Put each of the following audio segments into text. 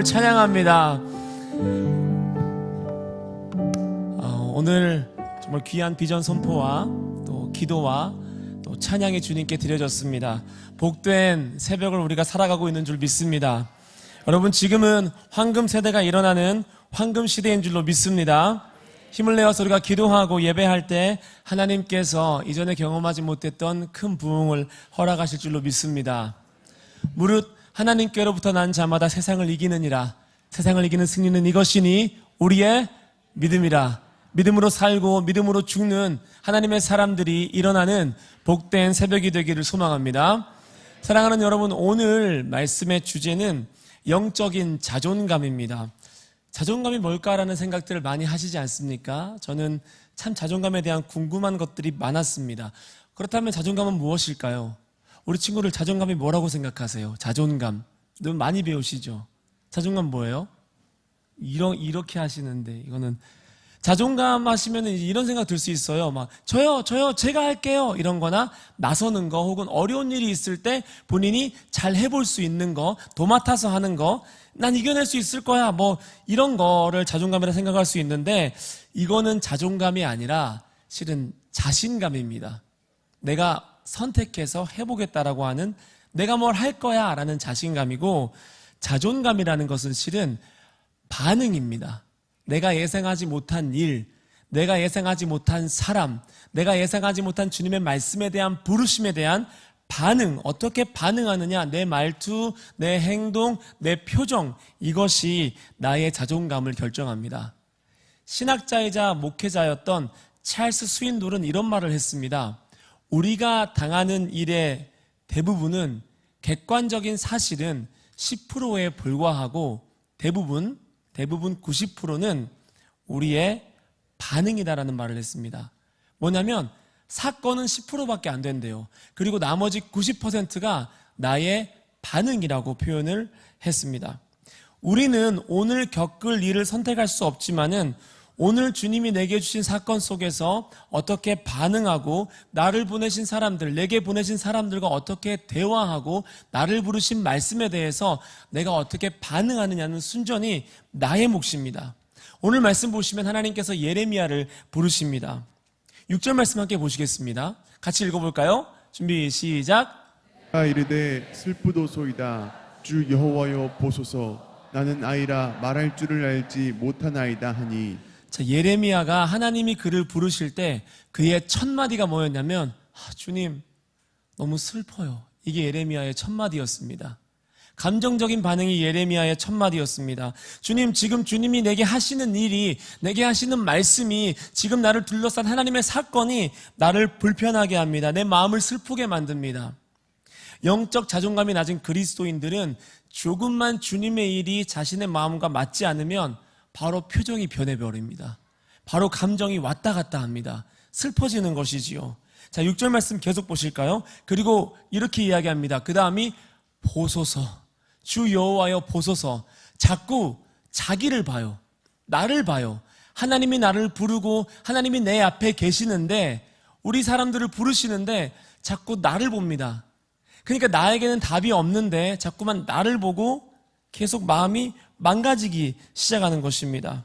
찬양합니다. 오늘 정말 귀한 비전 선포와 또 기도와 또 찬양이 주님께 드려졌습니다. 복된 새벽을 우리가 살아가고 있는 줄 믿습니다. 여러분, 지금은 황금 세대가 일어나는 황금 시대인 줄로 믿습니다. 힘을 내어서 우리가 기도하고 예배할 때 하나님께서 이전에 경험하지 못했던 큰 부흥을 허락하실 줄로 믿습니다. 무릇 하나님께로부터 난 자마다 세상을 이기느니라. 세상을 이기는 승리는 이것이니 우리의 믿음이라. 믿음으로 살고 믿음으로 죽는 하나님의 사람들이 일어나는 복된 새벽이 되기를 소망합니다. 사랑하는 여러분, 오늘 말씀의 주제는 영적인 자존감입니다. 자존감이 뭘까라는 생각들을 많이 하시지 않습니까? 저는 참 자존감에 대한 궁금한 것들이 많았습니다. 그렇다면 자존감은 무엇일까요? 우리 친구들 자존감이 뭐라고 생각하세요? 자존감. 너무 많이 배우시죠? 자존감 뭐예요? 이렇게 하시는데, 이거는 자존감 하시면 이런 생각 들 수 있어요. 막 저요 제가 할게요 이런 거나 나서는 거, 혹은 어려운 일이 있을 때 본인이 잘 해볼 수 있는 거, 도맡아서 하는 거, 난 이겨낼 수 있을 거야, 뭐 이런 거를 자존감이라 생각할 수 있는데, 이거는 자존감이 아니라 실은 자신감입니다. 내가 선택해서 해보겠다라고 하는, 내가 뭘 할 거야 라는 자신감이고, 자존감이라는 것은 실은 반응입니다. 내가 예상하지 못한 일, 내가 예상하지 못한 사람, 내가 예상하지 못한 주님의 말씀에 대한 부르심에 대한 반응, 어떻게 반응하느냐, 내 말투, 내 행동, 내 표정, 이것이 나의 자존감을 결정합니다. 신학자이자 목회자였던 찰스 스윈돌은 이런 말을 했습니다. 우리가 당하는 일의 대부분은 객관적인 사실은 10%에 불과하고 대부분 90%는 우리의 반응이다라는 말을 했습니다. 뭐냐면 사건은 10%밖에 안 된대요. 그리고 나머지 90%가 나의 반응이라고 표현을 했습니다. 우리는 오늘 겪을 일을 선택할 수 없지만은 오늘 주님이 내게 주신 사건 속에서 어떻게 반응하고, 나를 보내신 사람들, 내게 보내신 사람들과 어떻게 대화하고, 나를 부르신 말씀에 대해서 내가 어떻게 반응하느냐는 순전히 나의 몫입니다. 오늘 말씀 보시면 하나님께서 예레미야를 부르십니다. 6절 말씀 함께 보시겠습니다. 같이 읽어볼까요? 준비 시작. 내가 이르되 슬프도소이다. 주 여호와여 보소서. 나는 아이라 말할 줄을 알지 못하나이다 하니. 자, 예레미야가 하나님이 그를 부르실 때 그의 첫 마디가 뭐였냐면, 주님 너무 슬퍼요. 이게 예레미야의 첫 마디였습니다. 감정적인 반응이 예레미야의 첫 마디였습니다. 주님, 지금 주님이 내게 하시는 일이, 내게 하시는 말씀이, 지금 나를 둘러싼 하나님의 사건이 나를 불편하게 합니다. 내 마음을 슬프게 만듭니다. 영적 자존감이 낮은 그리스도인들은 조금만 주님의 일이 자신의 마음과 맞지 않으면 바로 표정이 변해버립니다. 바로 감정이 왔다 갔다 합니다. 슬퍼지는 것이지요. 자, 6절 말씀 계속 보실까요? 그리고 이렇게 이야기합니다. 그 다음이 보소서, 주 여호와여 보소서. 자꾸 자기를 봐요. 나를 봐요. 하나님이 나를 부르고 하나님이 내 앞에 계시는데, 우리 사람들을 부르시는데 자꾸 나를 봅니다. 그러니까 나에게는 답이 없는데 자꾸만 나를 보고 계속 마음이 망가지기 시작하는 것입니다.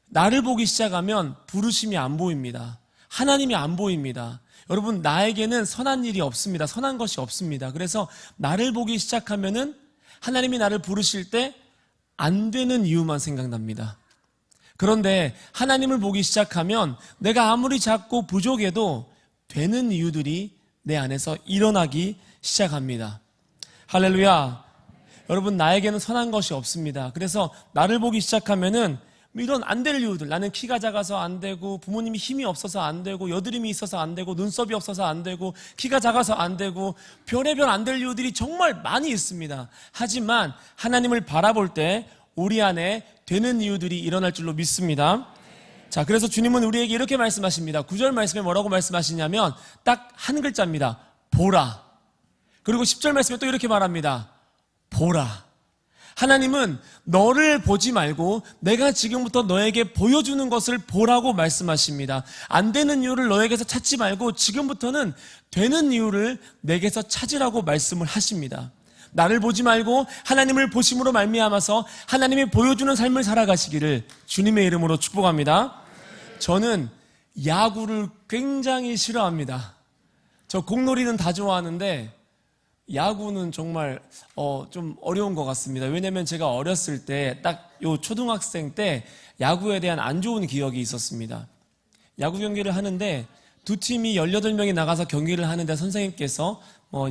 나를 보기 시작하면 부르심이 안 보입니다. 하나님이 안 보입니다. 여러분, 나에게는 선한 일이 없습니다. 선한 것이 없습니다. 그래서 나를 보기 시작하면은 하나님이 나를 부르실 때 안 되는 이유만 생각납니다. 그런데 하나님을 보기 시작하면 내가 아무리 작고 부족해도 되는 이유들이 내 안에서 일어나기 시작합니다. 할렐루야. 여러분, 나에게는 선한 것이 없습니다. 그래서 나를 보기 시작하면은 이런 안 될 이유들, 나는 키가 작아서 안 되고, 부모님이 힘이 없어서 안 되고, 여드름이 있어서 안 되고, 눈썹이 없어서 안 되고, 키가 작아서 안 되고, 별의별 안 될 이유들이 정말 많이 있습니다. 하지만 하나님을 바라볼 때 우리 안에 되는 이유들이 일어날 줄로 믿습니다. 자, 그래서 주님은 우리에게 이렇게 말씀하십니다. 9절 말씀에 뭐라고 말씀하시냐면 딱 한 글자입니다. 보라. 그리고 10절 말씀에 또 이렇게 말합니다. 보라. 하나님은 너를 보지 말고 내가 지금부터 너에게 보여주는 것을 보라고 말씀하십니다. 안 되는 이유를 너에게서 찾지 말고 지금부터는 되는 이유를 내게서 찾으라고 말씀을 하십니다. 나를 보지 말고 하나님을 보심으로 말미암아서 하나님이 보여주는 삶을 살아가시기를 주님의 이름으로 축복합니다. 저는 야구를 굉장히 싫어합니다. 저 공놀이는 다 좋아하는데 야구는 정말 좀 어려운 것 같습니다. 왜냐면 제가 어렸을 때 딱 요 초등학생 때 야구에 대한 안 좋은 기억이 있었습니다. 야구 경기를 하는데 두 팀이 18명이 나가서 경기를 하는데 선생님께서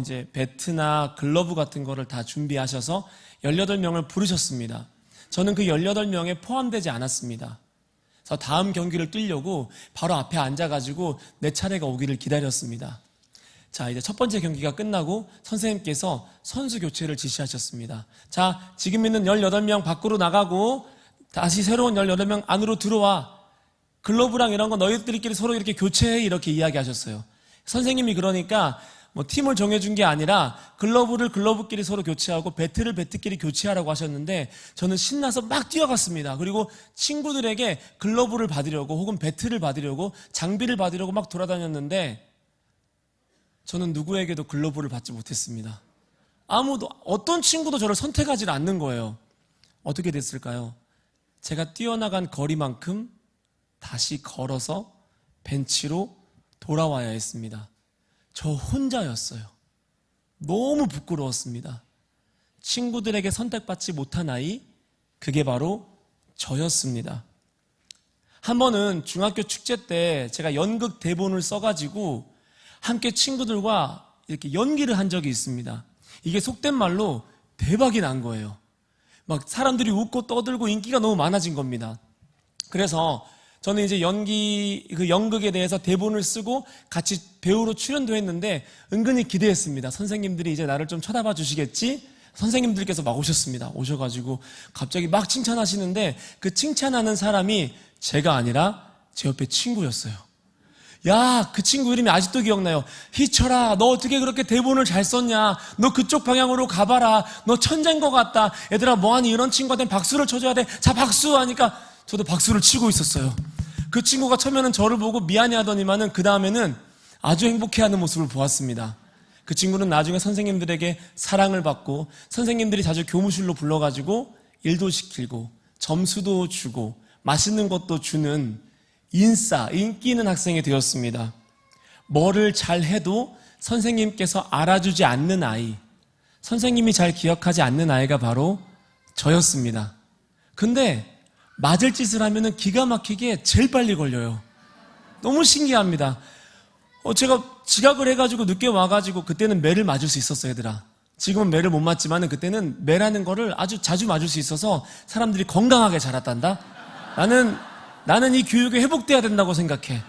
이제 배트나 글러브 같은 거를 다 준비하셔서 18명을 부르셨습니다. 저는 그 18명에 포함되지 않았습니다. 그래서 다음 경기를 뛰려고 바로 앞에 앉아가지고 내 차례가 오기를 기다렸습니다. 자, 이제 첫 번째 경기가 끝나고 선생님께서 선수 교체를 지시하셨습니다. 자, 지금 있는 18명 밖으로 나가고 다시 새로운 18명 안으로 들어와. 글러브랑 이런 거 너희들끼리 서로 이렇게 교체해, 이렇게 이야기하셨어요. 선생님이 그러니까 팀을 정해준 게 아니라 글러브를 글러브끼리 서로 교체하고 배트를 배트끼리 교체하라고 하셨는데 저는 신나서 막 뛰어갔습니다. 그리고 친구들에게 글러브를 받으려고 혹은 배트를 받으려고 장비를 받으려고 막 돌아다녔는데 저는 누구에게도 글러브를 받지 못했습니다. 아무도, 어떤 친구도 저를 선택하지 않는 거예요. 어떻게 됐을까요? 제가 뛰어나간 거리만큼 다시 걸어서 벤치로 돌아와야 했습니다. 저 혼자였어요. 너무 부끄러웠습니다. 친구들에게 선택받지 못한 아이, 그게 바로 저였습니다. 한 번은 중학교 축제 때 제가 연극 대본을 써가지고 함께 친구들과 이렇게 연기를 한 적이 있습니다. 이게 속된 말로 대박이 난 거예요. 막 사람들이 웃고 떠들고 인기가 너무 많아진 겁니다. 그래서 저는 이제 연극에 대해서 대본을 쓰고 같이 배우로 출연도 했는데 은근히 기대했습니다. 선생님들이 이제 나를 좀 쳐다봐 주시겠지? 선생님들께서 막 오셨습니다. 오셔가지고 갑자기 막 칭찬하시는데 그 칭찬하는 사람이 제가 아니라 제 옆에 친구였어요. 야, 그 친구 이름이 아직도 기억나요. 희철아, 너 어떻게 그렇게 대본을 잘 썼냐? 너 그쪽 방향으로 가봐라. 너 천재인 것 같다. 얘들아, 뭐하니? 이런 친구한테는 박수를 쳐줘야 돼. 자, 박수 하니까 저도 박수를 치고 있었어요. 그 친구가 처음에는 저를 보고 미안해 하더니만은 그 다음에는 아주 행복해하는 모습을 보았습니다. 그 친구는 나중에 선생님들에게 사랑을 받고 선생님들이 자주 교무실로 불러가지고 일도 시키고 점수도 주고 맛있는 것도 주는 인기 있는 학생이 되었습니다. 뭐를 잘해도 선생님께서 알아주지 않는 아이, 선생님이 잘 기억하지 않는 아이가 바로 저였습니다. 근데 맞을 짓을 하면은 기가 막히게 제일 빨리 걸려요. 너무 신기합니다. 제가 지각을 해가지고 늦게 와가지고 그때는 매를 맞을 수 있었어요, 얘들아. 지금은 매를 못 맞지만은 그때는 매라는 거를 아주 자주 맞을 수 있어서 사람들이 건강하게 자랐단다. 나는 이 교육이 회복돼야 된다고 생각해.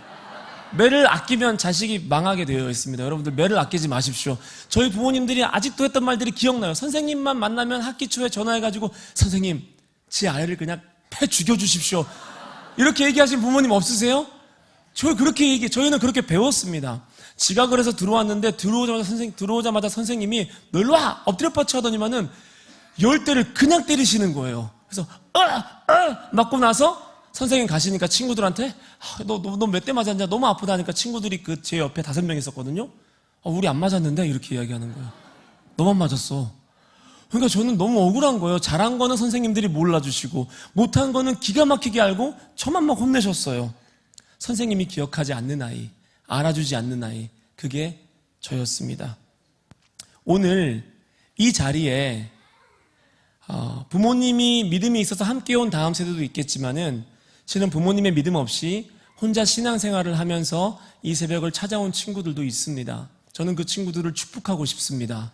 매를 아끼면 자식이 망하게 되어 있습니다. 여러분들 매를 아끼지 마십시오. 저희 부모님들이 아직도 했던 말들이 기억나요. 선생님만 만나면 학기 초에 전화해가지고 선생님, 제 아이를 그냥 패 죽여주십시오. 이렇게 얘기하신 부모님 없으세요? 저희는 그렇게 배웠습니다. 지각을 해서 들어왔는데 들어오자마자 선생님이 너 일로 와! 엎드려 뻗쳐 하더니만은 10대를 그냥 때리시는 거예요. 그래서 맞고 나서 선생님 가시니까 친구들한테 너 몇 대 맞았냐? 너무 아프다니까 친구들이 제 옆에 5명 있었거든요. 우리 안 맞았는데 이렇게 이야기하는 거예요. 너만 맞았어. 그러니까 저는 너무 억울한 거예요. 잘한 거는 선생님들이 몰라주시고 못한 거는 기가 막히게 알고 저만 막 혼내셨어요. 선생님이 기억하지 않는 아이, 알아주지 않는 아이, 그게 저였습니다. 오늘 이 자리에 부모님이 믿음이 있어서 함께 온 다음 세대도 있겠지만은 실은 부모님의 믿음 없이 혼자 신앙생활을 하면서 이 새벽을 찾아온 친구들도 있습니다. 저는 그 친구들을 축복하고 싶습니다.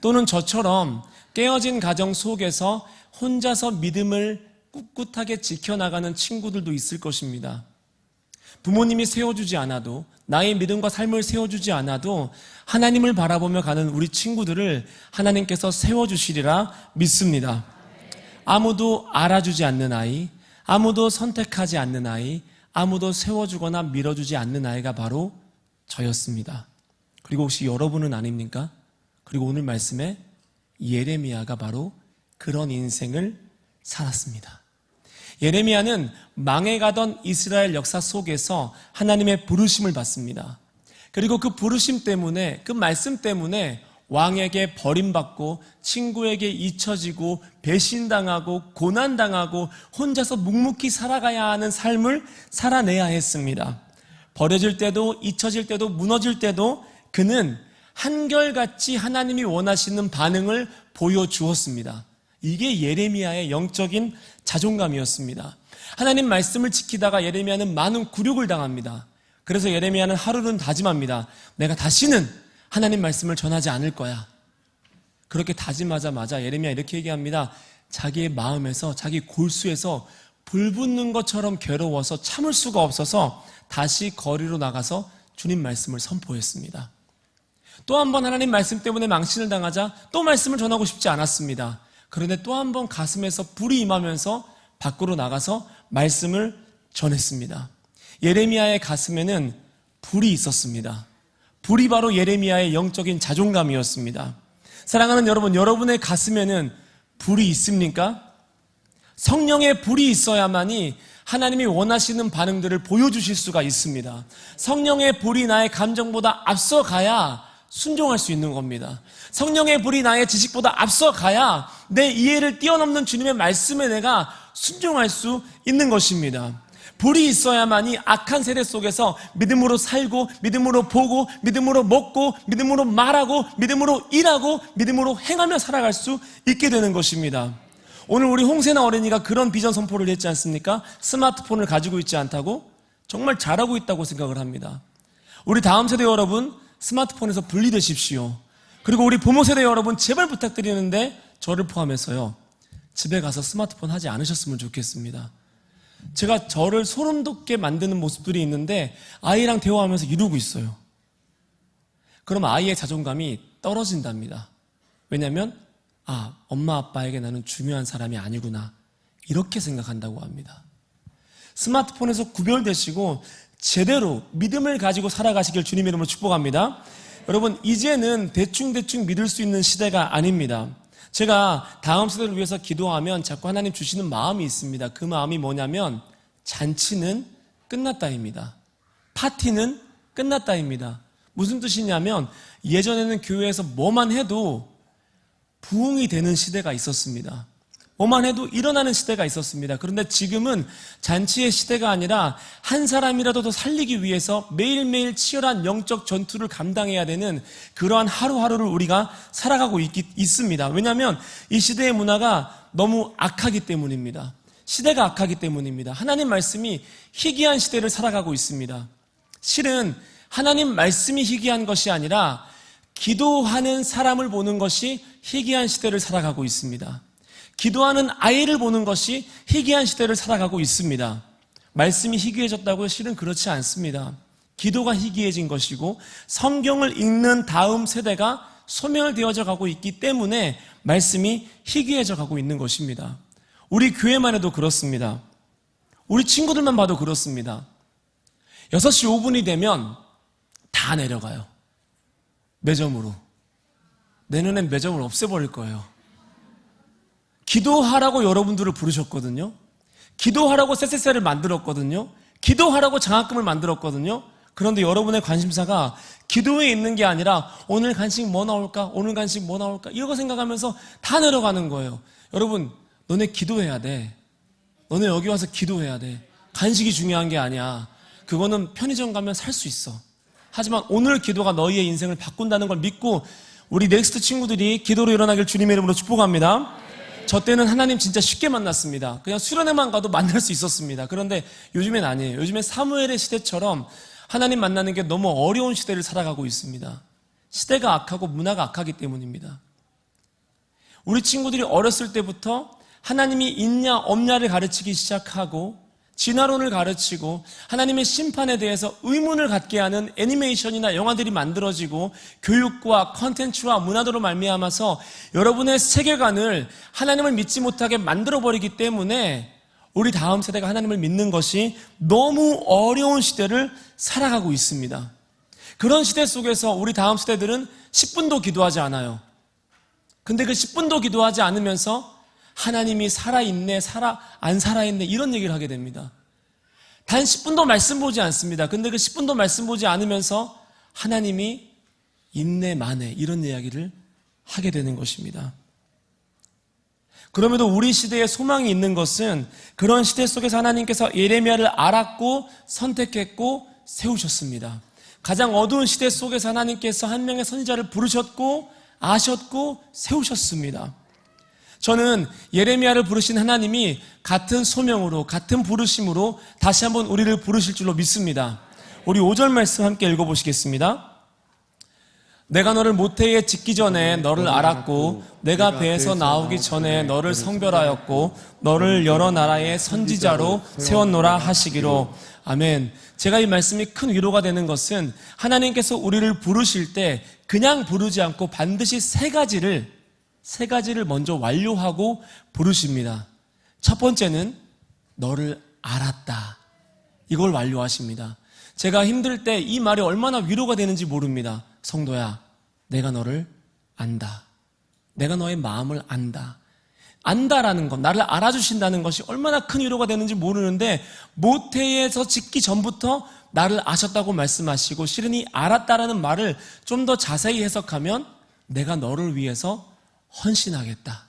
또는 저처럼 깨어진 가정 속에서 혼자서 믿음을 꿋꿋하게 지켜나가는 친구들도 있을 것입니다. 부모님이 세워주지 않아도, 나의 믿음과 삶을 세워주지 않아도 하나님을 바라보며 가는 우리 친구들을 하나님께서 세워주시리라 믿습니다. 아무도 알아주지 않는 아이, 아무도 선택하지 않는 아이, 아무도 세워주거나 밀어주지 않는 아이가 바로 저였습니다. 그리고 혹시 여러분은 아닙니까? 그리고 오늘 말씀에 예레미야가 바로 그런 인생을 살았습니다. 예레미야는 망해가던 이스라엘 역사 속에서 하나님의 부르심을 받습니다. 그리고 그 부르심 때문에, 그 말씀 때문에 왕에게 버림받고 친구에게 잊혀지고 배신당하고 고난당하고 혼자서 묵묵히 살아가야 하는 삶을 살아내야 했습니다. 버려질 때도 잊혀질 때도 무너질 때도 그는 한결같이 하나님이 원하시는 반응을 보여주었습니다. 이게 예레미야의 영적인 자존감이었습니다. 하나님 말씀을 지키다가 예레미야는 많은 굴욕을 당합니다. 그래서 예레미야는 하루는 다짐합니다. 내가 다시는 하나님 말씀을 전하지 않을 거야. 그렇게 다짐하자마자 예레미야 이렇게 얘기합니다. 자기의 마음에서, 자기 골수에서 불 붙는 것처럼 괴로워서 참을 수가 없어서 다시 거리로 나가서 주님 말씀을 선포했습니다. 또 한 번 하나님 말씀 때문에 망신을 당하자 또 말씀을 전하고 싶지 않았습니다. 그런데 또 한 번 가슴에서 불이 임하면서 밖으로 나가서 말씀을 전했습니다. 예레미야의 가슴에는 불이 있었습니다. 불이 바로 예레미야의 영적인 자존감이었습니다. 사랑하는 여러분, 여러분의 가슴에는 불이 있습니까? 성령의 불이 있어야만이 하나님이 원하시는 반응들을 보여주실 수가 있습니다. 성령의 불이 나의 감정보다 앞서가야 순종할 수 있는 겁니다. 성령의 불이 나의 지식보다 앞서가야 내 이해를 뛰어넘는 주님의 말씀에 내가 순종할 수 있는 것입니다. 불이 있어야만이 악한 세대 속에서 믿음으로 살고, 믿음으로 보고, 믿음으로 먹고, 믿음으로 말하고, 믿음으로 일하고, 믿음으로 행하며 살아갈 수 있게 되는 것입니다. 오늘 우리 홍세나 어린이가 그런 비전 선포를 했지 않습니까? 스마트폰을 가지고 있지 않다고? 정말 잘하고 있다고 생각을 합니다. 우리 다음 세대 여러분, 스마트폰에서 분리되십시오. 그리고 우리 부모 세대 여러분, 제발 부탁드리는데 저를 포함해서요, 집에 가서 스마트폰 하지 않으셨으면 좋겠습니다. 제가 저를 소름 돋게 만드는 모습들이 있는데 아이랑 대화하면서 이러고 있어요. 그럼 아이의 자존감이 떨어진답니다. 왜냐하면 엄마 아빠에게 나는 중요한 사람이 아니구나, 이렇게 생각한다고 합니다. 스마트폰에서 구별되시고 제대로 믿음을 가지고 살아가시길 주님의 이름으로 축복합니다. 여러분, 이제는 대충 믿을 수 있는 시대가 아닙니다. 제가 다음 세대를 위해서 기도하면 자꾸 하나님 주시는 마음이 있습니다. 그 마음이 뭐냐면 잔치는 끝났다입니다. 파티는 끝났다입니다. 무슨 뜻이냐면 예전에는 교회에서 뭐만 해도 부흥이 되는 시대가 있었습니다. 뭐만 해도 일어나는 시대가 있었습니다. 그런데 지금은 잔치의 시대가 아니라 한 사람이라도 더 살리기 위해서 매일매일 치열한 영적 전투를 감당해야 되는 그러한 하루하루를 우리가 살아가고 있습니다. 왜냐하면 이 시대의 문화가 너무 악하기 때문입니다. 시대가 악하기 때문입니다. 하나님 말씀이 희귀한 시대를 살아가고 있습니다. 실은 하나님 말씀이 희귀한 것이 아니라 기도하는 사람을 보는 것이 희귀한 시대를 살아가고 있습니다. 기도하는 아이를 보는 것이 희귀한 시대를 살아가고 있습니다. 말씀이 희귀해졌다고요? 실은 그렇지 않습니다. 기도가 희귀해진 것이고 성경을 읽는 다음 세대가 소멸되어져 가고 있기 때문에 말씀이 희귀해져 가고 있는 것입니다. 우리 교회만 해도 그렇습니다. 우리 친구들만 봐도 그렇습니다. 6시 5분이 되면 다 내려가요. 매점으로. 내년엔 매점을 없애버릴 거예요. 기도하라고 여러분들을 부르셨거든요. 기도하라고 쎄쎄쎄를 만들었거든요. 기도하라고 장학금을 만들었거든요. 그런데 여러분의 관심사가 기도에 있는 게 아니라 오늘 간식 뭐 나올까? 오늘 간식 뭐 나올까? 이거 생각하면서 다 내려가는 거예요. 여러분, 너네 기도해야 돼. 너네 여기 와서 기도해야 돼. 간식이 중요한 게 아니야. 그거는 편의점 가면 살 수 있어. 하지만 오늘 기도가 너희의 인생을 바꾼다는 걸 믿고 우리 넥스트 친구들이 기도로 일어나길 주님의 이름으로 축복합니다. 저 때는 하나님 진짜 쉽게 만났습니다. 그냥 수련회만 가도 만날 수 있었습니다. 그런데 요즘엔 아니에요. 요즘엔 사무엘의 시대처럼 하나님 만나는 게 너무 어려운 시대를 살아가고 있습니다. 시대가 악하고 문화가 악하기 때문입니다. 우리 친구들이 어렸을 때부터 하나님이 있냐 없냐를 가르치기 시작하고 진화론을 가르치고 하나님의 심판에 대해서 의문을 갖게 하는 애니메이션이나 영화들이 만들어지고 교육과 컨텐츠와 문화도로 말미암아서 여러분의 세계관을 하나님을 믿지 못하게 만들어버리기 때문에 우리 다음 세대가 하나님을 믿는 것이 너무 어려운 시대를 살아가고 있습니다. 그런 시대 속에서 우리 다음 세대들은 10분도 기도하지 않아요. 근데 그 10분도 기도하지 않으면서 하나님이 살아있네, 안 살아있네, 이런 얘기를 하게 됩니다. 단 10분도 말씀 보지 않습니다. 근데 그 10분도 말씀 보지 않으면서 하나님이 인내, 만회 이런 이야기를 하게 되는 것입니다. 그럼에도 우리 시대에 소망이 있는 것은 그런 시대 속에서 하나님께서 예레미야를 알았고 선택했고 세우셨습니다. 가장 어두운 시대 속에서 하나님께서 한 명의 선지자를 부르셨고 아셨고 세우셨습니다. 저는 예레미야를 부르신 하나님이 같은 소명으로 같은 부르심으로 다시 한번 우리를 부르실 줄로 믿습니다. 우리 5절 말씀 함께 읽어보시겠습니다. 내가 너를 모태에 짓기 전에 너를 알았고 내가 배에서 나오기 전에 너를 성별하였고 너를 여러 나라의 선지자로 세웠노라 하시기로. 아멘. 제가 이 말씀이 큰 위로가 되는 것은 하나님께서 우리를 부르실 때 그냥 부르지 않고 반드시 세 가지를 먼저 완료하고 부르십니다. 첫 번째는 너를 알았다. 이걸 완료하십니다. 제가 힘들 때 이 말이 얼마나 위로가 되는지 모릅니다. 성도야, 내가 너를 안다. 내가 너의 마음을 안다. 안다라는 것, 나를 알아주신다는 것이 얼마나 큰 위로가 되는지 모르는데 모태에서 짓기 전부터 나를 아셨다고 말씀하시고 실은 이 알았다라는 말을 좀 더 자세히 해석하면 내가 너를 위해서 헌신하겠다.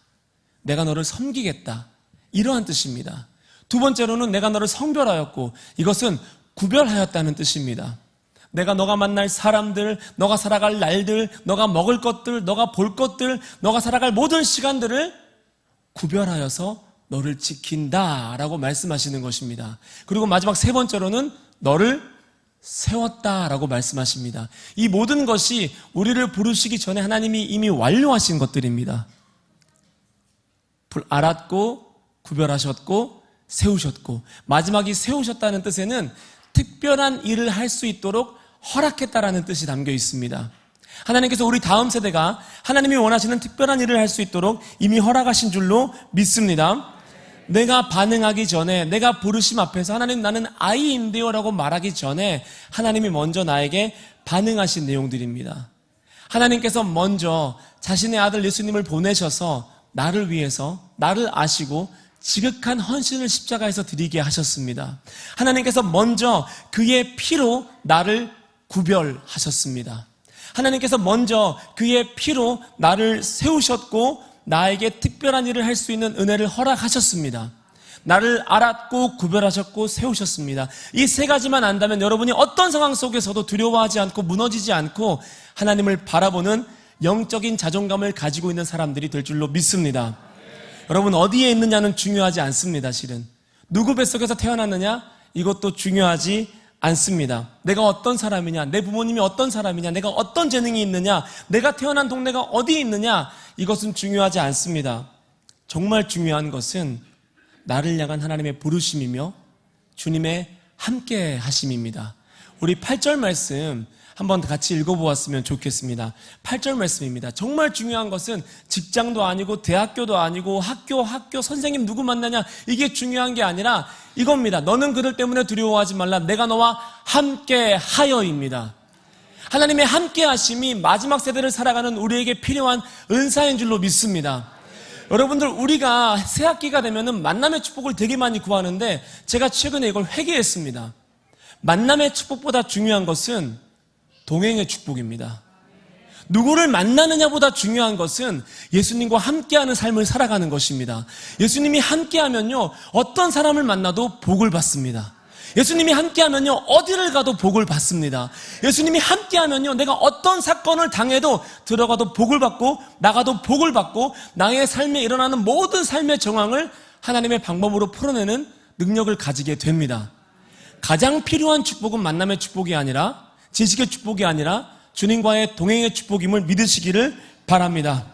내가 너를 섬기겠다. 이러한 뜻입니다. 두 번째로는 내가 너를 성별하였고 이것은 구별하였다는 뜻입니다. 내가 너가 만날 사람들, 너가 살아갈 날들, 너가 먹을 것들, 너가 볼 것들, 너가 살아갈 모든 시간들을 구별하여서 너를 지킨다라고 말씀하시는 것입니다. 그리고 마지막 세 번째로는 너를 세웠다라고 말씀하십니다. 이 모든 것이 우리를 부르시기 전에 하나님이 이미 완료하신 것들입니다. 알았고 구별하셨고 세우셨고 마지막이 세우셨다는 뜻에는 특별한 일을 할 수 있도록 허락했다라는 뜻이 담겨 있습니다. 하나님께서 우리 다음 세대가 하나님이 원하시는 특별한 일을 할 수 있도록 이미 허락하신 줄로 믿습니다. 내가 반응하기 전에, 내가 부르심 앞에서 하나님 나는 아이인데요 라고 말하기 전에 하나님이 먼저 나에게 반응하신 내용들입니다. 하나님께서 먼저 자신의 아들 예수님을 보내셔서 나를 위해서, 나를 아시고 지극한 헌신을 십자가에서 드리게 하셨습니다. 하나님께서 먼저 그의 피로 나를 구별하셨습니다. 하나님께서 먼저 그의 피로 나를 세우셨고 나에게 특별한 일을 할 수 있는 은혜를 허락하셨습니다. 나를 알았고 구별하셨고 세우셨습니다. 이 세 가지만 안다면 여러분이 어떤 상황 속에서도 두려워하지 않고 무너지지 않고 하나님을 바라보는 영적인 자존감을 가지고 있는 사람들이 될 줄로 믿습니다. 여러분 어디에 있느냐는 중요하지 않습니다. 실은 누구 뱃속에서 태어났느냐 이것도 중요하지 않습니다. 내가 어떤 사람이냐, 내 부모님이 어떤 사람이냐, 내가 어떤 재능이 있느냐, 내가 태어난 동네가 어디에 있느냐 이것은 중요하지 않습니다. 정말 중요한 것은 나를 향한 하나님의 부르심이며 주님의 함께 하심입니다. 우리 8절 말씀 한번 같이 읽어보았으면 좋겠습니다. 8절 말씀입니다. 정말 중요한 것은 직장도 아니고 대학교도 아니고 학교 선생님 누구 만나냐 이게 중요한 게 아니라 이겁니다. 너는 그들 때문에 두려워하지 말라. 내가 너와 함께 하여입니다. 하나님의 함께 하심이 마지막 세대를 살아가는 우리에게 필요한 은사인 줄로 믿습니다. 여러분들 우리가 새학기가 되면은 만남의 축복을 되게 많이 구하는데 제가 최근에 이걸 회개했습니다. 만남의 축복보다 중요한 것은 동행의 축복입니다. 누구를 만나느냐보다 중요한 것은 예수님과 함께하는 삶을 살아가는 것입니다. 예수님이 함께하면요 어떤 사람을 만나도 복을 받습니다. 예수님이 함께하면요 어디를 가도 복을 받습니다. 예수님이 함께하면요 내가 어떤 사건을 당해도 들어가도 복을 받고 나가도 복을 받고 나의 삶에 일어나는 모든 삶의 정황을 하나님의 방법으로 풀어내는 능력을 가지게 됩니다. 가장 필요한 축복은 만남의 축복이 아니라 지식의 축복이 아니라 주님과의 동행의 축복임을 믿으시기를 바랍니다.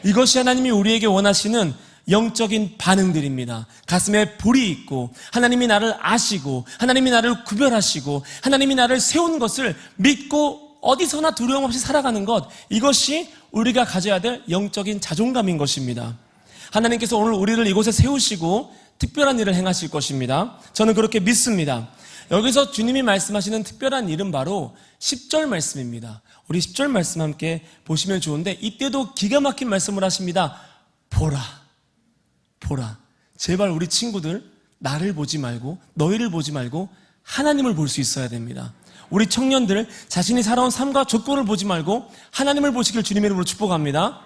이것이 하나님이 우리에게 원하시는 영적인 반응들입니다. 가슴에 불이 있고 하나님이 나를 아시고 하나님이 나를 구별하시고 하나님이 나를 세운 것을 믿고 어디서나 두려움 없이 살아가는 것, 이것이 우리가 가져야 될 영적인 자존감인 것입니다. 하나님께서 오늘 우리를 이곳에 세우시고 특별한 일을 행하실 것입니다. 저는 그렇게 믿습니다. 여기서 주님이 말씀하시는 특별한 일은 바로 10절 말씀입니다. 우리 10절 말씀 함께 보시면 좋은데 이때도 기가 막힌 말씀을 하십니다. 보라. 제발 우리 친구들 나를 보지 말고 너희를 보지 말고 하나님을 볼 수 있어야 됩니다. 우리 청년들 자신이 살아온 삶과 조건을 보지 말고 하나님을 보시길 주님의 이름으로 축복합니다.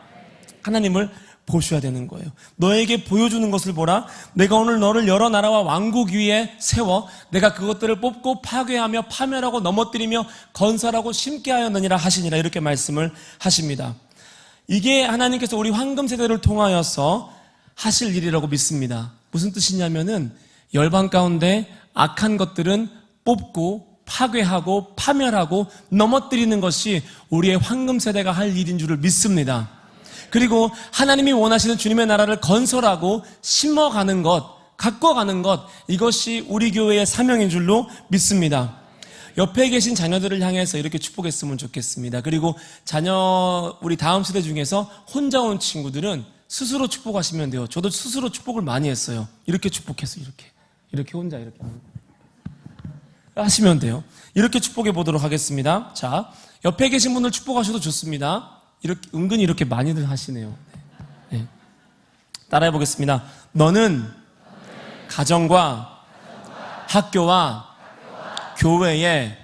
하나님을 보셔야 되는 거예요. 너에게 보여주는 것을 보라. 내가 오늘 너를 여러 나라와 왕국 위에 세워 내가 그것들을 뽑고 파괴하며 파멸하고 넘어뜨리며 건설하고 심게 하였느니라 하시니라, 이렇게 말씀을 하십니다. 이게 하나님께서 우리 황금 세대를 통하여서 하실 일이라고 믿습니다. 무슨 뜻이냐면은 열방 가운데 악한 것들은 뽑고 파괴하고 파멸하고 넘어뜨리는 것이 우리의 황금 세대가 할 일인 줄을 믿습니다. 그리고 하나님이 원하시는 주님의 나라를 건설하고 심어가는 것, 가꿔가는 것, 이것이 우리 교회의 사명인 줄로 믿습니다. 옆에 계신 자녀들을 향해서 이렇게 축복했으면 좋겠습니다. 그리고 우리 다음 세대 중에서 혼자 온 친구들은 스스로 축복하시면 돼요. 저도 스스로 축복을 많이 했어요. 이렇게 축복해서 이렇게 혼자 이렇게 하시면 돼요. 이렇게 축복해 보도록 하겠습니다. 자, 옆에 계신 분들 축복하셔도 좋습니다. 이렇게 은근히 이렇게 많이들 하시네요. 네. 따라해 보겠습니다. 너는 가정과 학교와 교회에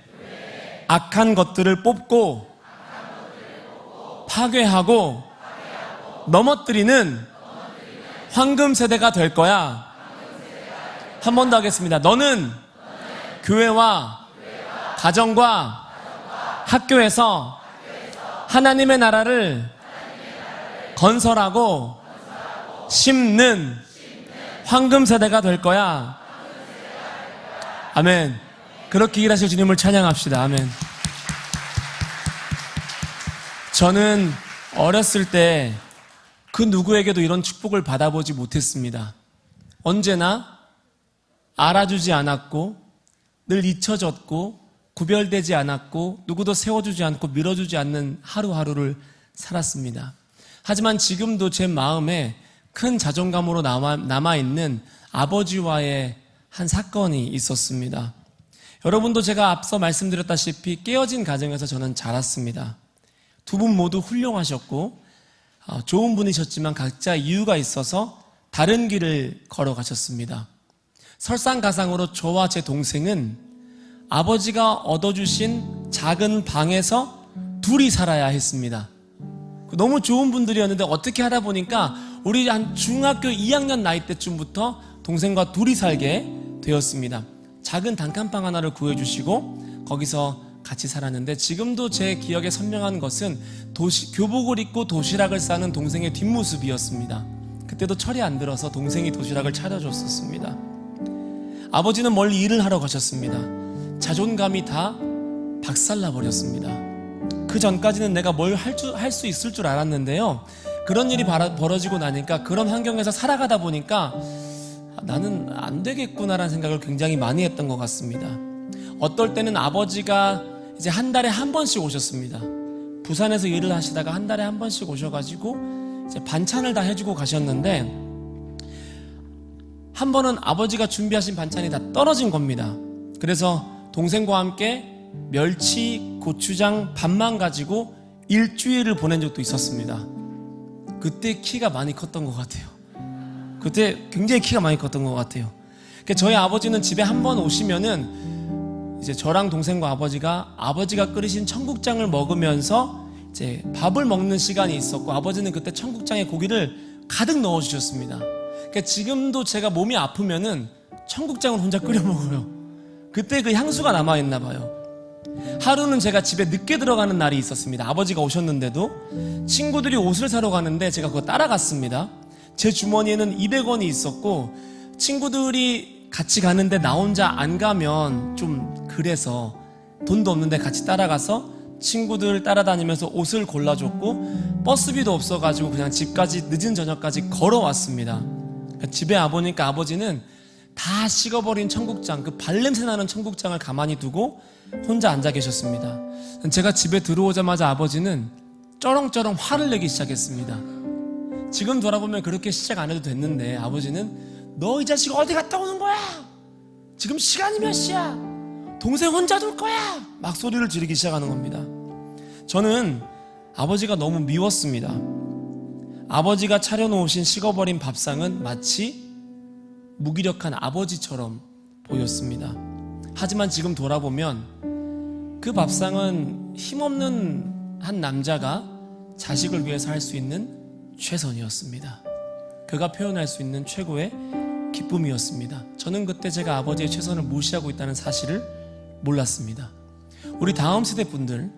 악한 것들을 뽑고 파괴하고 넘어뜨리는 황금 세대가 될 거야. 한 번 더 하겠습니다. 너는 교회와 가정과 학교에서 하나님의 나라를 건설하고 심는 황금 세대가 될 거야. 아멘. 그렇게 일하실 주님을 찬양합시다. 아멘. 저는 어렸을 때 그 누구에게도 이런 축복을 받아보지 못했습니다. 언제나 알아주지 않았고 늘 잊혀졌고 구별되지 않았고 누구도 세워주지 않고 밀어주지 않는 하루하루를 살았습니다. 하지만 지금도 제 마음에 큰 자존감으로 남아있는 아버지와의 한 사건이 있었습니다. 여러분도 제가 앞서 말씀드렸다시피 깨어진 가정에서 저는 자랐습니다. 두 분 모두 훌륭하셨고 좋은 분이셨지만 각자 이유가 있어서 다른 길을 걸어가셨습니다. 설상가상으로 저와 제 동생은 아버지가 얻어주신 작은 방에서 둘이 살아야 했습니다. 너무 좋은 분들이었는데 어떻게 하다 보니까 우리 한 중학교 2학년 나이 때쯤부터 동생과 둘이 살게 되었습니다. 작은 단칸방 하나를 구해주시고 거기서 같이 살았는데 지금도 제 기억에 선명한 것은 교복을 입고 도시락을 싸는 동생의 뒷모습이었습니다. 그때도 철이 안 들어서 동생이 도시락을 차려줬었습니다. 아버지는 멀리 일을 하러 가셨습니다. 자존감이 다 박살나 버렸습니다. 그 전까지는 내가 뭘 할 수 있을 줄 알았는데요. 그런 일이 벌어지고 나니까 그런 환경에서 살아가다 보니까 나는 안 되겠구나라는 생각을 굉장히 많이 했던 것 같습니다. 어떨 때는 아버지가 이제 한 달에 한 번씩 오셨습니다. 부산에서 일을 하시다가 한 달에 한 번씩 오셔가지고 이제 반찬을 다 해주고 가셨는데 한 번은 아버지가 준비하신 반찬이 다 떨어진 겁니다. 그래서 동생과 함께 멸치, 고추장 반만 가지고 일주일을 보낸 적도 있었습니다. 그때 키가 많이 컸던 것 같아요. 그때 굉장히 키가 많이 컸던 것 같아요. 저희 아버지는 집에 한 번 오시면은 이제 저랑 동생과 아버지가 끓이신 청국장을 먹으면서 이제 밥을 먹는 시간이 있었고 아버지는 그때 청국장에 고기를 가득 넣어주셨습니다. 지금도 제가 몸이 아프면은 청국장을 혼자 끓여 먹어요. 그때 그 향수가 남아있나 봐요. 하루는 제가 집에 늦게 들어가는 날이 있었습니다. 아버지가 오셨는데도 친구들이 옷을 사러 가는데 제가 그거 따라갔습니다. 제 주머니에는 200원이 있었고 친구들이 같이 가는데 나 혼자 안 가면 좀 그래서 돈도 없는데 같이 따라가서 친구들 따라다니면서 옷을 골라줬고 버스비도 없어가지고 그냥 집까지 늦은 저녁까지 걸어왔습니다. 집에 와보니까 아버지는 다 식어버린 청국장, 그 발냄새 나는 청국장을 가만히 두고 혼자 앉아 계셨습니다. 제가 집에 들어오자마자 아버지는 쩌렁쩌렁 화를 내기 시작했습니다. 지금 돌아보면 그렇게 시작 안 해도 됐는데 아버지는 너 이 자식 어디 갔다 오는 거야? 지금 시간이 몇 시야? 동생 혼자 둘 거야? 막 소리를 지르기 시작하는 겁니다. 저는 아버지가 너무 미웠습니다. 아버지가 차려놓으신 식어버린 밥상은 마치 무기력한 아버지처럼 보였습니다. 하지만 지금 돌아보면 그 밥상은 힘없는 한 남자가 자식을 위해서 할 수 있는 최선이었습니다. 그가 표현할 수 있는 최고의 기쁨이었습니다. 저는 그때 제가 아버지의 최선을 무시하고 있다는 사실을 몰랐습니다. 우리 다음 세대 분들,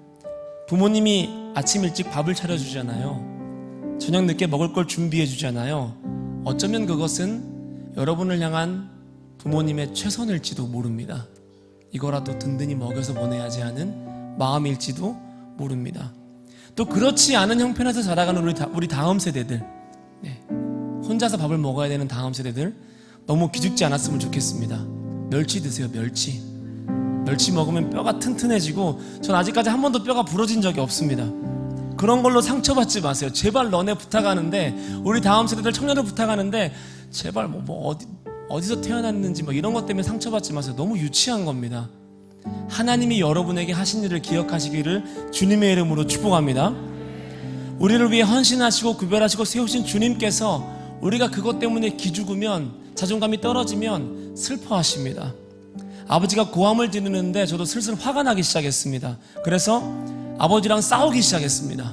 부모님이 아침 일찍 밥을 차려주잖아요. 저녁 늦게 먹을 걸 준비해 주잖아요. 어쩌면 그것은 여러분을 향한 부모님의 최선일지도 모릅니다. 이거라도 든든히 먹여서 보내야지 하는 마음일지도 모릅니다. 또 그렇지 않은 형편에서 자라가는 우리 다음 세대들, 혼자서 밥을 먹어야 되는 다음 세대들, 너무 기죽지 않았으면 좋겠습니다. 멸치 드세요. 멸치 먹으면 뼈가 튼튼해지고, 전 아직까지 한 번도 뼈가 부러진 적이 없습니다. 그런 걸로 상처받지 마세요. 제발 너네 부탁하는데, 우리 다음 세대들 청년을 부탁하는데, 제발 어디서 태어났는지 이런 것 때문에 상처받지 마세요. 너무 유치한 겁니다. 하나님이 여러분에게 하신 일을 기억하시기를 주님의 이름으로 축복합니다. 우리를 위해 헌신하시고 구별하시고 세우신 주님께서 우리가 그것 때문에 기죽으면, 자존감이 떨어지면 슬퍼하십니다. 아버지가 고함을 지르는데 저도 슬슬 화가 나기 시작했습니다. 그래서 아버지랑 싸우기 시작했습니다.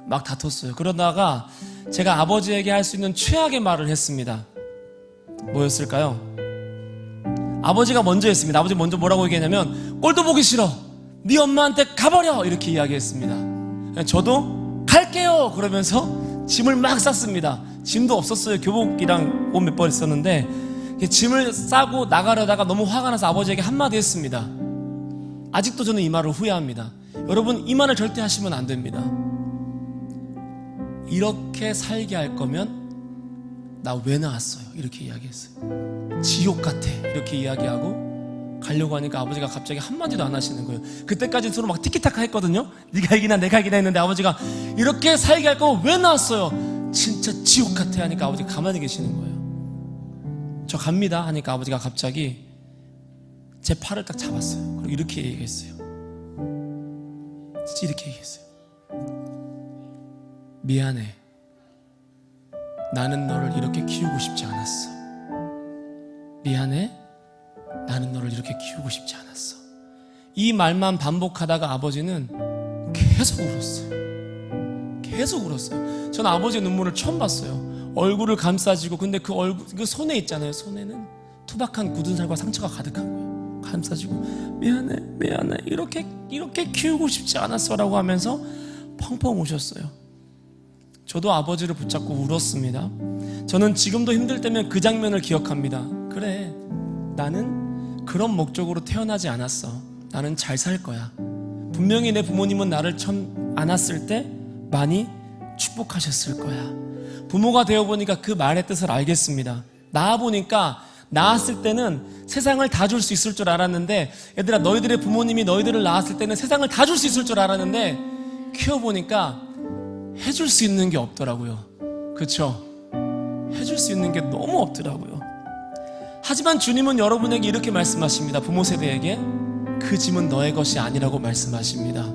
막 다퉜어요. 그러다가 제가 아버지에게 할 수 있는 최악의 말을 했습니다. 뭐였을까요? 아버지가 먼저 했습니다. 아버지 먼저 뭐라고 얘기했냐면, 꼴도 보기 싫어, 네 엄마한테 가버려, 이렇게 이야기했습니다. 저도 갈게요 그러면서 짐을 막 쌌습니다. 짐도 없었어요. 교복이랑 옷 몇 벌 있었는데 짐을 싸고 나가려다가 너무 화가 나서 아버지에게 한마디 했습니다. 아직도 저는 이 말을 후회합니다. 여러분, 이 말을 절대 하시면 안 됩니다. 이렇게 살게 할 거면 나 왜 나왔어요? 이렇게 이야기했어요. 지옥 같아, 이렇게 이야기하고 가려고 하니까 아버지가 갑자기 한마디도 안 하시는 거예요. 그때까지 서로 막 티키타카 했거든요. 네가 이기나 내가 이기나 했는데 아버지가 이렇게 살게 할 거면 왜 나왔어요? 진짜 지옥 같아 하니까 아버지가 가만히 계시는 거예요. 저 갑니다 하니까 아버지가 갑자기 제 팔을 딱 잡았어요. 그리고 이렇게 얘기했어요. 진짜 이렇게 얘기했어요. 미안해. 나는 너를 이렇게 키우고 싶지 않았어. 미안해. 나는 너를 이렇게 키우고 싶지 않았어. 이 말만 반복하다가 아버지는 계속 울었어요. 계속 울었어요. 저는 아버지의 눈물을 처음 봤어요. 얼굴을 감싸지고, 근데 그 얼굴, 그 손에 있잖아요. 손에는 투박한 굳은 살과 상처가 가득한 거예요. 감싸지고 미안해 이렇게 키우고 싶지 않았어 라고 하면서 펑펑 우셨어요. 저도 아버지를 붙잡고 울었습니다. 저는 지금도 힘들 때면 그 장면을 기억합니다. 그래, 나는 그런 목적으로 태어나지 않았어. 나는 잘 살 거야. 분명히 내 부모님은 나를 처음 안았을 때 많이 축복하셨을 거야. 부모가 되어보니까 그 말의 뜻을 알겠습니다. 낳아보니까 낳았을 때는 세상을 다 줄 수 있을 줄 알았는데, 얘들아, 너희들의 부모님이 너희들을 낳았을 때는 세상을 다 줄 수 있을 줄 알았는데 키워보니까 해줄 수 있는 게 없더라고요. 그쵸? 해줄 수 있는 게 너무 없더라고요. 하지만 주님은 여러분에게 이렇게 말씀하십니다. 부모 세대에게 그 짐은 너의 것이 아니라고 말씀하십니다.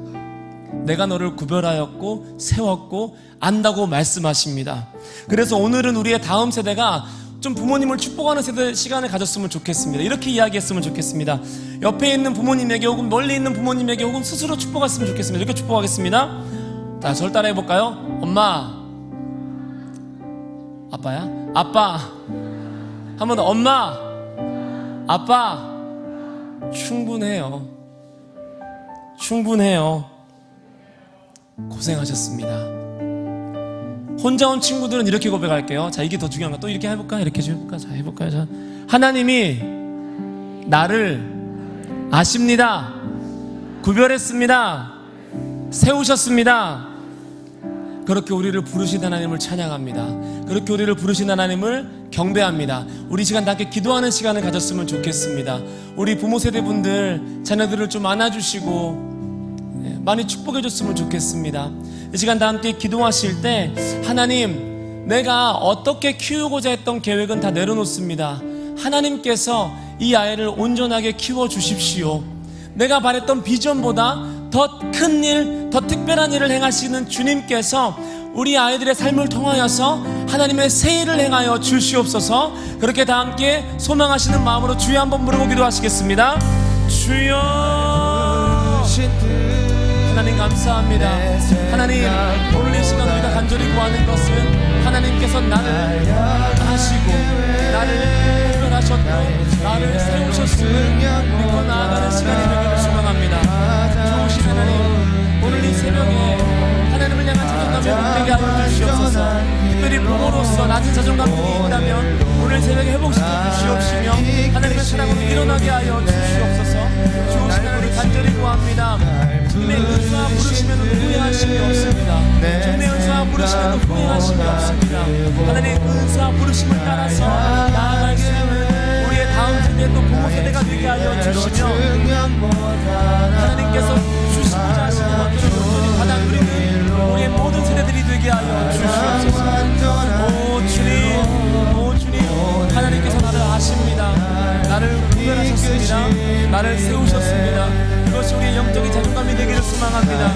내가 너를 구별하였고 세웠고 안다고 말씀하십니다. 그래서 오늘은 우리의 다음 세대가 좀 부모님을 축복하는 세대 시간을 가졌으면 좋겠습니다. 이렇게 이야기했으면 좋겠습니다. 옆에 있는 부모님에게 혹은 멀리 있는 부모님에게 혹은 스스로 축복했으면 좋겠습니다. 이렇게 축복하겠습니다. 자, 저를 따라 해볼까요? 엄마, 아빠야? 아빠. 한 번 더. 엄마, 아빠. 충분해요. 고생하셨습니다. 혼자 온 친구들은 이렇게 고백할게요. 자, 이게 더 중요한 거. 또 이렇게 해볼까? 이렇게 해볼까? 자, 해볼까요? 자, 하나님이 나를 아십니다. 구별했습니다. 세우셨습니다. 그렇게 우리를 부르신 하나님을 찬양합니다. 그렇게 우리를 부르신 하나님을 경배합니다. 우리 시간 다 함께 기도하는 시간을 가졌으면 좋겠습니다. 우리 부모 세대분들 자녀들을 좀 안아주시고 많이 축복해줬으면 좋겠습니다. 이 시간 다 함께 기도하실 때, 하나님, 내가 어떻게 키우고자 했던 계획은 다 내려놓습니다. 하나님께서 이 아이를 온전하게 키워주십시오. 내가 바랬던 비전보다 더 큰 일, 더 특별한 일을 행하시는 주님께서 우리 아이들의 삶을 통하여서 하나님의 새 일을 행하여 주시옵소서. 그렇게 다 함께 소망하시는 마음으로 주여 한번 부르고 기도하시겠습니다. 주여, 하나님 감사합니다. 하나님 오늘 이 시간 우리가 간절히 구하는 것은 하나님께서 나를 아시고 나를 구별하셨고 나를 세우셨음을 믿고 나아가는 시간이 되기를 소망합니다. 좋으신 하나님, 오늘 이 새벽에 하나님을 향한 자존감이 회복되게 하여 주시옵소서. 특별히 부모로서 낮은 자존감이 있다면 오늘 새벽에 회복시켜 주시옵시며 하나님의 사랑으로 일어나게 하여 주시옵소서. 좋으신 하나님 간절히 구합니다. 주님의 은사와 부르시면 후회하심이 없습니다. 주님의 은사와 부르시면 후회하심이 없습니다. 하나님의 은사와 부르심을 따라서 나아갈 수 있는 우리의 다음 세대 또 부모 세대가 되게 하여 주시며 하나님께서 주시고자 하시는 것들을 온전히 받아 누리는 우리의 모든 세대들이 되게 하여 주시옵소서. 오 주님, 하나님께서 나를 아십니다. 나를 구별하셨습니다. 나를 세우셨습니다. 그것이 우리의 영적인 자존감이 되기를 소망합니다.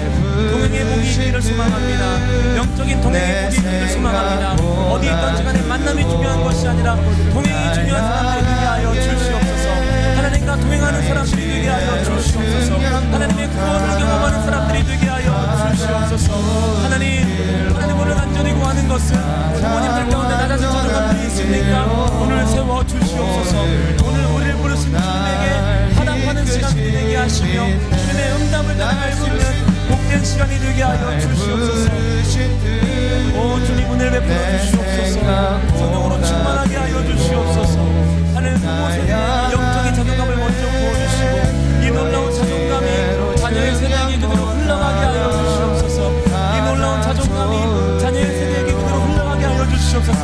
동행의 복이 있기를 소망합니다. 영적인 동행의 복이 있기를 소망합니다. 어디 있든지 간에 만남이 중요한 것이 아니라 동행이 중요한 사람들이 되게 하여 주시옵소서. 하나님과 동행하는 사람들이 되게 하여 주시옵소서. 하나님의 구원을 경험하는 사람들이 되게 하여 주시옵소서. 하나님 오늘 간절히 구하는 것은 부모님들 가운데 낮아진 자존감들이 있습니까? 오늘 세워 주시옵소서. 오늘 우리를 부르신 주님에게 화답하는 시간이 되게 하시며 주님의 응답을 따라갈 수 있는 복된 시간이 되게 하여 주시옵소서. 오 주님, 은혜를 베풀어 주시옵소서. 성령으로 충만하게 하여 주시옵소서. 하나님 부모 세대의 영적인 자존감을 먼저 부어주시고 이 놀라운 자존감이 자녀의 세대에게 그대로 흘러가게 하여 주시옵소서. 이 놀라운 자존감이 자녀의 세대에게 그대로 흘러가게 하여 주시옵소서.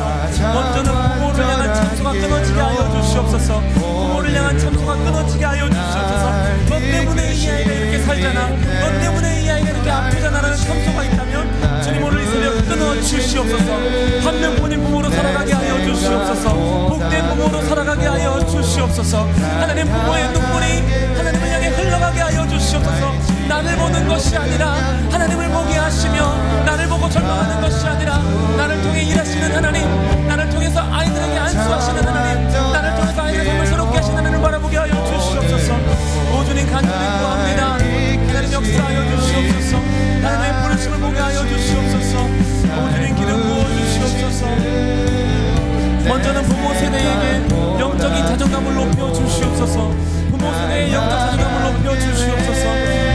먼저는 부모를 향한 참소가 끊어지게 하여 주시옵소서. 부모를 향한 참소가 끊어지게 하여 주시옵소서. 너 때문에 이 아이가 이렇게 살잖아, 너 때문에 이 아이가 이렇게 아프잖아 라는 참소가 있다면 주님 오늘 이 새벽 끊어주시옵소서. 한 명 본인 부모로 살아가게 하여 주시옵소서. 복된 부모로 살아가게 하여 주시옵소서. 하나님 부모의 눈물이 하나님을 향해 흘러가게 하여 주시옵소서. 나를 보는 것이 아니라 하나님을 보게 하시며 나를 보고 절망하는 것이 아니라 나를 통해 일하시는 하나님, 나를 통해서 아이들에게 안수하시는 하나님, 나를 통해서 아이들 삶을 새롭게 하시는 하나님을 바라보게 하여 주시옵소서. 오 주님 간절히 구합니다. 하나님 역사하여 주시옵소서. 하나님의 부르심을 보게 하여 주시옵소서. 오 주님 기름 부어주시옵소서. 먼저는 부모 세대에게 영적인 자존감을 높여 주시옵소서. 부모 세대의 영적 자존감을 높여 주시옵소서.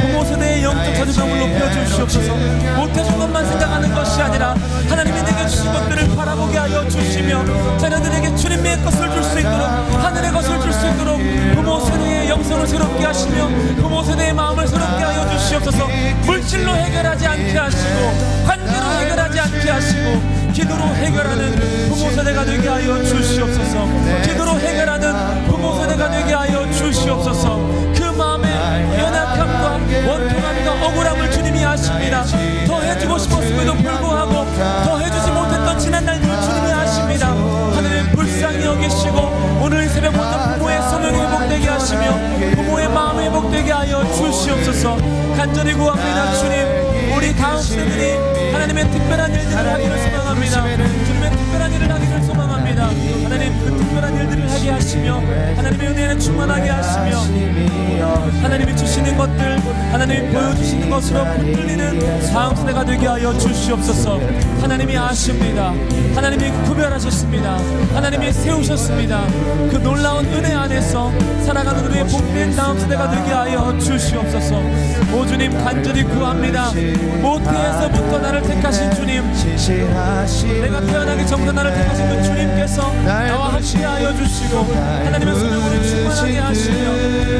부모 세대의 영적 자존감을 높여 주시옵소서. 못해준 것만 생각하는 것이 아니라 하나님이 내게 주신 것들을 바라보게 하여 주시며 자녀들에게 주님의 것을 줄 수 있도록, 하늘의 것을 줄 수 있도록 부모 세대의 영성을 새롭게 하시며 부모 세대의 마음을 새롭게 하여 주시옵소서. 물질로 해결하지 않게 하시고 관계로 해결하지 않게 하시고 기도로 해결하는 부모 세대가 되게 하여 주시옵소서. 기도로 해결하는 부모 세대가 되게 하여 주시옵소서. 그 마음의 연약함과 원통함과 억울함을 주님이 아십니다. 더 해주고 싶었음에도 불구하고 더 해주지 못했던 지난 날들을 주님이 아십니다. 하나님 불쌍히 여기시고 오늘 새벽 먼저 부모의 소명이 회복되게 하시며 부모의 마음이 회복되게 하여 주시옵소서. 간절히 구합니다. 주님, 우리 다음 세대들이 하나님의 특별한 일들을 하기를 소망합니다. 주님의 특별한 일을 하기를 소망합니다. 하나님 그 특별한 일들을 하게 하시며 하나님의 은혜를 충만하게 하시며 하나님이 주시는 것들, 하나님이 보여주시는 것으로 붙들리는 다음 세대가 되게 하여 주시옵소서. 하나님이 아십니다. 하나님이 구별하셨습니다. 하나님이 세우셨습니다. 그 놀라운 은혜 안에서 살아가는 우리의 복된 다음 세대가 되게 하여 주시옵소서. 오 주님 간절히 구합니다. 모태에서부터 나를 택하신 주님, 내가 태어나기 전부터 나를 택하신 그 주님께서 나와 함께 하여 주시고 하나님의 소명으로 충만하게 하시며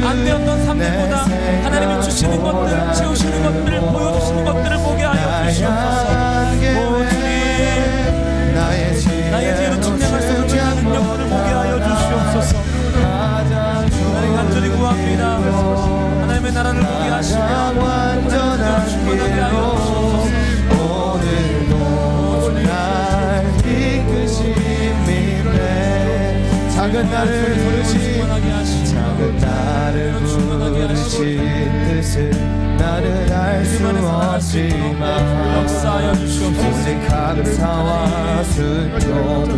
안 되었던 삶들보다 하나님이 주시는 것들, 채우시는 것들을 보여주시는 것들을 보게 하여 주시옵소서. 오 주님, 나의 죄로 측량할 수 없는 죄의 능력들을 보게 하여 주시옵소서. 하나님 간절히 구합니다. 하나님의 나라를 보게 하시며 하나님의 나라를 충만하게 하여 주시옵소서. 작은 나를 부르신 작은 나를 부르신 뜻을 나는 알 수 없지만 역사하여 주시옵소서. 오직 감사와 순종으로